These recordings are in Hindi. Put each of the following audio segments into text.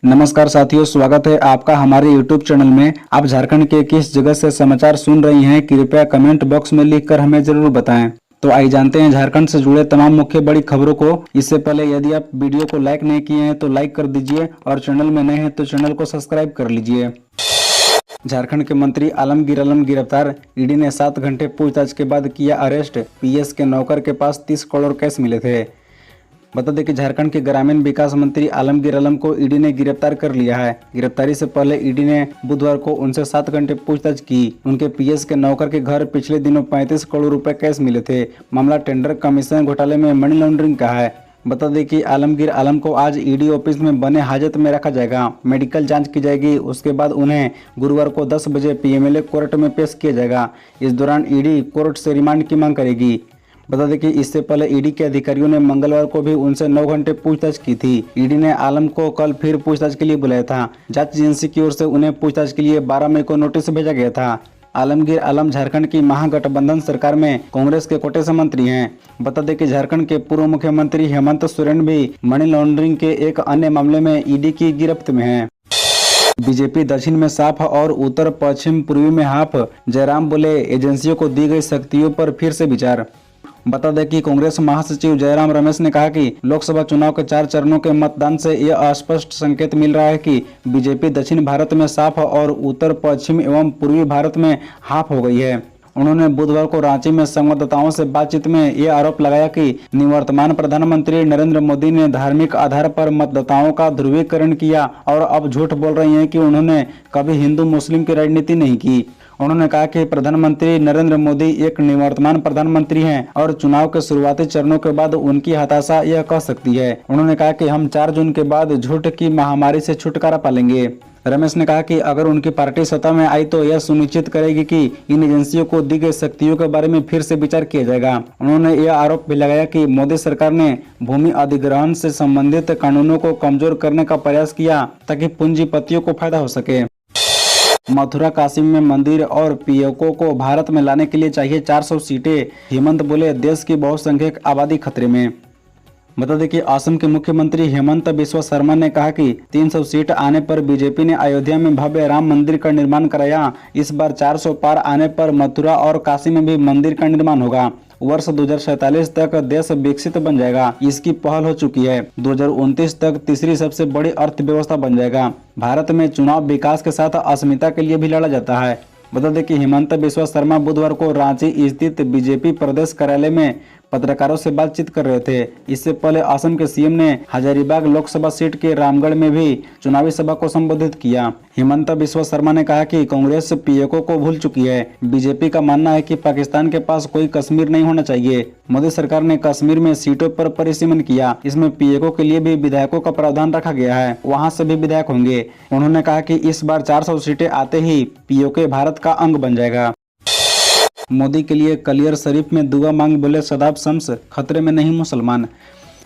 नमस्कार साथियों, स्वागत है आपका हमारे YouTube चैनल में। आप झारखंड के किस जगह से समाचार सुन रही हैं, कृपया कमेंट बॉक्स में लिखकर हमें जरूर बताएं। तो आइए जानते हैं झारखंड से जुड़े तमाम मुख्य बड़ी खबरों को। इससे पहले यदि आप वीडियो को लाइक नहीं किए हैं तो लाइक कर दीजिए और चैनल में नए हैं तो चैनल को सब्सक्राइब कर लीजिए। झारखंड के मंत्री आलमगीर आलम गिरफ्तार। ईडी ने 7 घंटे पूछताछ के बाद किया अरेस्ट। पीएस के नौकर के पास 30 करोड़ कैश मिले थे। बता दें कि झारखंड के ग्रामीण विकास मंत्री आलमगीर आलम को ईडी ने गिरफ्तार कर लिया है। गिरफ्तारी से पहले ईडी ने बुधवार को उनसे 7 घंटे पूछताछ की। उनके पीएस के नौकर के घर पिछले दिनों 35 करोड़ रुपए कैश मिले थे। मामला टेंडर कमीशन घोटाले में मनी लॉन्ड्रिंग का है। बता दें कि आलमगीर आलम को आज ईडी ऑफिस में बने हाजत में रखा जाएगा। मेडिकल जांच की जाएगी। उसके बाद उन्हें गुरुवार को 10 बजे पीएमएलए कोर्ट में पेश किया जाएगा। इस दौरान ईडी कोर्ट से रिमांड की मांग करेगी। बता दें कि इससे पहले ईडी के अधिकारियों ने मंगलवार को भी उनसे 9 घंटे पूछताछ की थी। ईडी ने आलम को कल फिर पूछताछ के लिए बुलाया था। जांच एजेंसी की ओर से उन्हें पूछताछ के लिए 12 मई को नोटिस भेजा गया था। आलमगीर आलम झारखंड की महागठबंधन सरकार में कांग्रेस के कोटे से मंत्री हैं। बता दें कि झारखंड के पूर्व मुख्यमंत्री हेमंत सोरेन भी मनी लॉन्ड्रिंग के एक अन्य मामले में ईडी की गिरफ्त में हैं। बीजेपी दक्षिण में साफ और उत्तर पश्चिम पूर्वी में हाफ। जयराम बोले, एजेंसियों को दी गई शक्तियों पर फिर से विचार। बता दें कि कांग्रेस महासचिव जयराम रमेश ने कहा कि लोकसभा चुनाव के 4 चरणों के मतदान से यह स्पष्ट संकेत मिल रहा है कि बीजेपी दक्षिण भारत में साफ और उत्तर पश्चिम एवं पूर्वी भारत में हाफ हो गई है। उन्होंने बुधवार को रांची में संवाददाताओं से बातचीत में यह आरोप लगाया कि निवर्तमान प्रधानमंत्री नरेंद्र मोदी ने धार्मिक आधार पर मतदाताओं का ध्रुवीकरण किया और अब झूठ बोल रही हैं कि उन्होंने कभी हिंदू मुस्लिम की राजनीति नहीं की। उन्होंने कहा कि प्रधानमंत्री नरेंद्र मोदी एक निवर्तमान प्रधानमंत्री हैं और चुनाव के शुरुआती चरणों के बाद उनकी हताशा यह कह सकती है। उन्होंने कहा कि हम 4 जून के बाद झूठ की महामारी से छुटकारा पालेंगे। रमेश ने कहा कि अगर उनकी पार्टी सत्ता में आई तो यह सुनिश्चित करेगी कि इन एजेंसियों को दी गई शक्तियों के बारे में फिर से विचार किया जाएगा। उन्होंने यह आरोप भी लगाया कि मोदी सरकार ने भूमि अधिग्रहण से संबंधित कानूनों को कमजोर करने का प्रयास किया ताकि पूंजीपतियों को फायदा हो सके। मथुरा काशी में मंदिर और पीओके को भारत में लाने के लिए चाहिए 400 सीटें। हेमंत बोले, देश की बहुसंख्यक आबादी खतरे में। बता दें कि असम के मुख्यमंत्री हेमंत बिस्वा शर्मा ने कहा कि 300 सीट आने पर बीजेपी ने अयोध्या में भव्य राम मंदिर का निर्माण कराया। इस बार 400 पार आने पर मथुरा और काशी में भी मंदिर का निर्माण होगा। वर्ष 2047 तक देश विकसित बन जाएगा। इसकी पहल हो चुकी है। 2029 तक तीसरी सबसे बड़ी अर्थव्यवस्था बन जाएगा। भारत में चुनाव विकास के साथ अस्मिता के लिए भी लड़ा जाता है। बता दें कि हेमंत बिस्वा शर्मा बुधवार को रांची स्थित बीजेपी प्रदेश कार्यालय में पत्रकारों से बातचीत कर रहे थे। इससे पहले असम के सीएम ने हजारीबाग लोकसभा सीट के रामगढ़ में भी चुनावी सभा को संबोधित किया। हेमंत बिस्वा शर्मा ने कहा कि कांग्रेस पीओके को भूल चुकी है। बीजेपी का मानना है कि पाकिस्तान के पास कोई कश्मीर नहीं होना चाहिए। मोदी सरकार ने कश्मीर में सीटों पर परिसीमन किया। इसमें पीओके के लिए भी विधायकों का प्रावधान रखा गया है। वहाँ से भी विधायक होंगे। उन्होंने कहा कि इस बार 400 सीटें आते ही पीओके भारत का अंग बन जाएगा। मोदी के लिए कलियर शरीफ में दुआ मांग, बोले शदाब शम्स, खतरे में नहीं मुसलमान।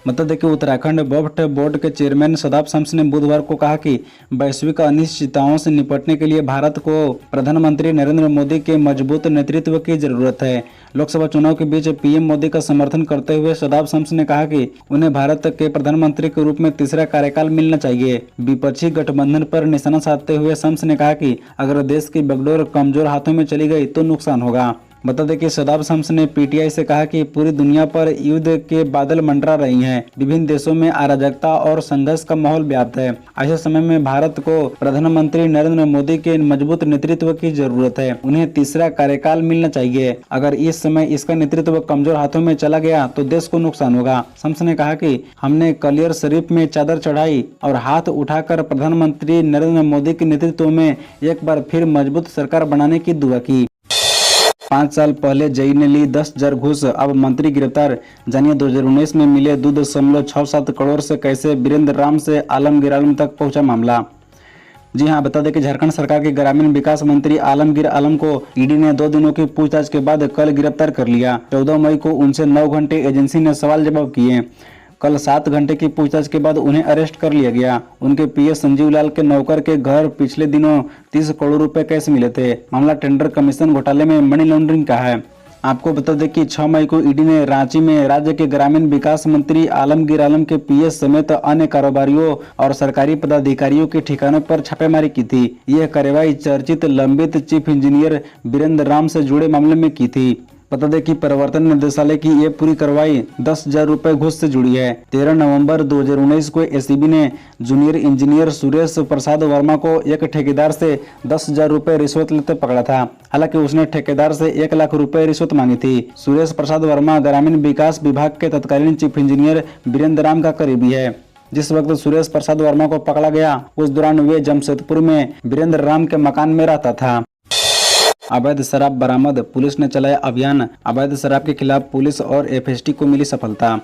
बता दें कि उत्तराखंड वक्फ बोर्ड के चेयरमैन शदाब शम्स ने बुधवार को कहा कि वैश्विक अनिश्चितताओं से निपटने के लिए भारत को प्रधानमंत्री नरेंद्र मोदी के मजबूत नेतृत्व की जरूरत है। लोकसभा चुनाव के बीच पीएम मोदी का समर्थन करते हुए शदाब शम्स ने कहा कि उन्हें भारत के प्रधानमंत्री के रूप में तीसरा कार्यकाल मिलना चाहिए। विपक्षी गठबंधन पर निशाना साधते हुए शम्स ने कहा कि अगर देश की बागडोर कमजोर हाथों में चली गई तो नुकसान होगा। बता दें कि शदाब शम्स ने पीटीआई से कहा कि पूरी दुनिया पर युद्ध के बादल मंडरा रही हैं। विभिन्न देशों में अराजकता और संघर्ष का माहौल व्याप्त है। ऐसे समय में भारत को प्रधानमंत्री नरेंद्र मोदी के मजबूत नेतृत्व की जरूरत है। उन्हें तीसरा कार्यकाल मिलना चाहिए। अगर इस समय इसका नेतृत्व कमजोर हाथों में चला गया तो देश को नुकसान होगा। शम्स ने कहा कि हमने कलियर शरीफ में चादर चढ़ाई और हाथ उठाकर प्रधानमंत्री नरेंद्र मोदी के नेतृत्व में एक बार फिर मजबूत सरकार बनाने की दुआ की। 5 साल पहले जेई ने ली 10,000 घूस, अब मंत्री गिरफ्तार। जानिए 2019 में मिले 2.67 करोड़ से कैसे वीरेंद्र राम से आलमगीर आलम तक पहुंचा मामला। जी हां, बता दें कि झारखंड सरकार के ग्रामीण विकास मंत्री आलमगीर आलम को ईडी ने 2 दिनों की पूछताछ के बाद कल गिरफ्तार कर लिया। 14 मई को उनसे 9 घंटे एजेंसी ने सवाल जवाब किए। कल 7 घंटे की पूछताछ के बाद उन्हें अरेस्ट कर लिया गया। उनके पीएस संजीव लाल के नौकर के घर पिछले दिनों 30 करोड़ रुपए कैश मिले थे। मामला टेंडर कमीशन घोटाले में मनी लॉन्ड्रिंग का है। आपको बता दें कि 6 मई को ईडी ने रांची में राज्य के ग्रामीण विकास मंत्री आलमगीर आलम के पीएस समेत अन्य कारोबारियों और सरकारी पदाधिकारियों के ठिकानों पर छापेमारी की थी। यह कार्रवाई चर्चित लंबित चीफ इंजीनियर वीरेंद्र राम से जुड़े मामले में की थी। बता दें कि प्रवर्तन निदेशालय की ये पूरी कार्रवाई 10,000 रुपए घूस से जुड़ी है। 13 नवंबर 2019 को एसीबी ने जूनियर इंजीनियर सुरेश प्रसाद वर्मा को एक ठेकेदार से 10,000 रुपए रिश्वत लेते पकड़ा था। हालांकि उसने ठेकेदार से 1 लाख रुपए रिश्वत मांगी थी। सुरेश प्रसाद वर्मा ग्रामीण विकास विभाग के तत्कालीन चीफ इंजीनियर वीरेंद्र राम का करीबी है। जिस वक्त सुरेश प्रसाद वर्मा को पकड़ा गया उस दौरान वे जमशेदपुर में वीरेंद्र राम के मकान में रहता था। अवैध शराब बरामद, पुलिस ने चलाया अभियान। अवैध शराब के खिलाफ पुलिस और एफएसटी को मिली सफलता।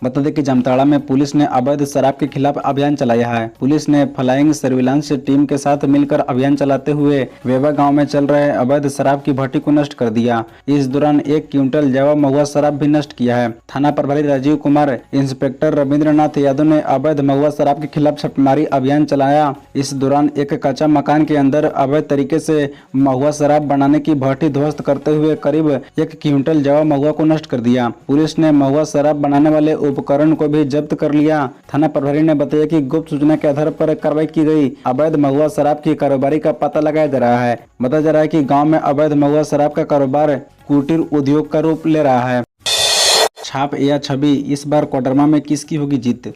बता दें कि जामताड़ा में पुलिस ने अवैध शराब के खिलाफ अभियान चलाया है। पुलिस ने फ्लाइंग सर्विलांस टीम के साथ मिलकर अभियान चलाते हुए वेवा गांव में चल रहे अवैध शराब की भट्टी को नष्ट कर दिया। इस दौरान 1 क्विंटल जावा महुआ शराब भी नष्ट किया है। थाना प्रभारी राजीव कुमार, इंस्पेक्टर रविंद्रनाथ यादव ने अवैध महुआ शराब के खिलाफ छापेमारी अभियान चलाया। इस दौरान एक कच्चा मकान के अंदर अवैध तरीके से महुआ शराब बनाने की भट्टी ध्वस्त करते हुए करीब 1 क्विंटल जावा महुआ को नष्ट कर दिया। पुलिस ने महुआ शराब बनाने वाले उपकरण को भी जब्त कर लिया। थाना प्रभारी ने बताया कि गुप्त सूचना के आधार पर कार्रवाई की गई। अवैध महुआ शराब की कारोबारी का पता लगाया जा रहा है। बताया जा रहा है कि गांव में अवैध महुआ शराब का कारोबार कुटीर उद्योग का रूप ले रहा है। छाप या छवि, इस बार कोडरमा में किसकी होगी जीत।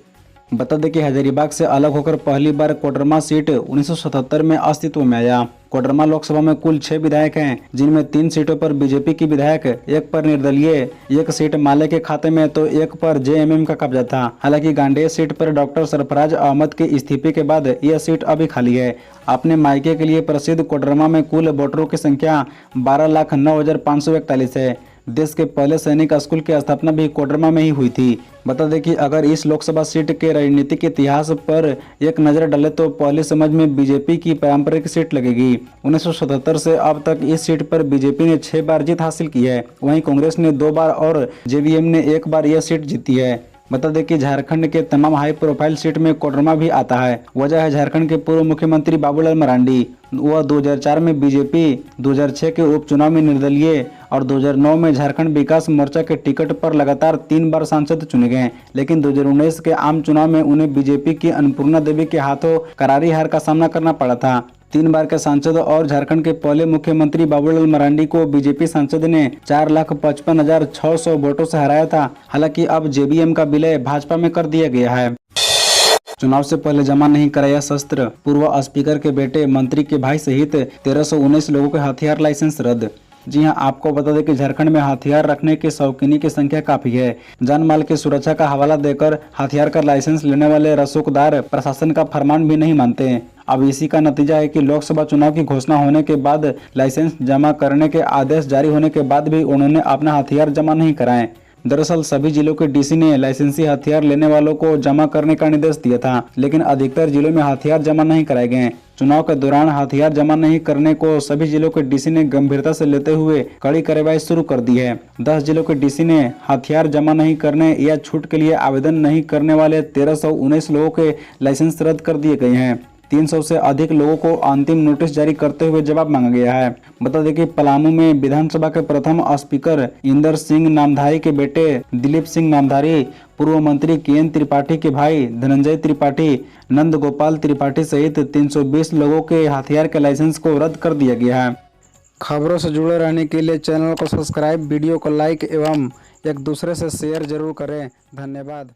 बता दें कि हजारीबाग से अलग होकर पहली बार कोडरमा सीट 1977 में अस्तित्व में आया। कोडरमा लोकसभा में कुल 6 विधायक हैं, जिनमें 3 सीटों पर बीजेपी की विधायक, 1 पर निर्दलीय, 1 सीट माले के खाते में तो 1 पर जेएमएम का कब्जा था। हालांकि गांडेय सीट पर डॉक्टर सरफराज अहमद के इस्तीफे के बाद यह सीट अभी खाली है। अपने मायके के लिए प्रसिद्ध कोडरमा में कुल वोटरों की संख्या 12,09,541 है। देश के पहले सैनिक स्कूल की स्थापना भी कोडरमा में ही हुई थी। बता दें कि अगर इस लोकसभा सीट के राजनीतिक इतिहास पर एक नजर डाले तो पहली समझ में बीजेपी की पारंपरिक सीट लगेगी। 1977 से अब तक इस सीट पर बीजेपी ने 6 बार जीत हासिल की है। वहीं कांग्रेस ने 2 बार और जेवीएम ने 1 बार यह सीट जीती है। बता दें कि झारखंड के तमाम हाई प्रोफाइल सीट में कोडरमा भी आता है। वजह है झारखंड के पूर्व मुख्यमंत्री बाबूलाल मरांडी। वह 2004 में बीजेपी, 2006 के उपचुनाव में निर्दलीय और 2009 में झारखंड विकास मोर्चा के टिकट पर लगातार 3 बार सांसद चुने गए। लेकिन 2019 के आम चुनाव में उन्हें बीजेपी की अन्नपूर्णा देवी के हाथों करारी हार का सामना करना पड़ा था। 3 बार के सांसद और झारखंड के पहले मुख्यमंत्री बाबूलाल मरांडी को बीजेपी सांसद ने 4,55,600 वोटों से हराया था। हालांकि अब जेवीएम का विलय भाजपा में कर दिया गया है। चुनाव से पहले जमा नहीं कराया शस्त्र, पूर्व स्पीकर के बेटे, मंत्री के भाई सहित 1319 लोगों के हथियार लाइसेंस रद्द। जी हां, आपको बता दें कि झारखंड में हथियार रखने के शौकीनी की संख्या काफी है। जान माल की सुरक्षा का हवाला देकर हथियार का लाइसेंस लेने वाले रसूखदार प्रशासन का फरमान भी नहीं मानते हैं। अब इसी का नतीजा है कि लोकसभा चुनाव की घोषणा होने के बाद लाइसेंस जमा करने के आदेश जारी होने के बाद भी उन्होंने अपना हथियार जमा नहीं कराए। दरअसल सभी जिलों के डीसी ने लाइसेंसी हथियार लेने वालों को जमा करने का निर्देश दिया था, लेकिन अधिकतर जिलों में हथियार जमा नहीं कराए गए। चुनाव के दौरान हथियार जमा नहीं करने को सभी जिलों के डीसी ने गंभीरता से लेते हुए कड़ी कार्रवाई शुरू कर दी है। 10 जिलों के डीसी ने हथियार जमा नहीं करने या छूट के लिए आवेदन नहीं करने वाले 1319 लोगों के लाइसेंस रद्द कर दिए गए हैं। 300 से अधिक लोगों को अंतिम नोटिस जारी करते हुए जवाब मांगा गया है। बता दें कि पलामू में विधानसभा के प्रथम स्पीकर इंदर सिंह नामधारी के बेटे दिलीप सिंह नामधारी, पूर्व मंत्री केएन त्रिपाठी के भाई धनंजय त्रिपाठी, नंद गोपाल त्रिपाठी सहित 320 लोगों के हथियार के लाइसेंस को रद्द कर दिया गया है। खबरों से जुड़े रहने के लिए चैनल को सब्सक्राइब, वीडियो को लाइक एवं एक दूसरे से शेयर जरूर करें। धन्यवाद।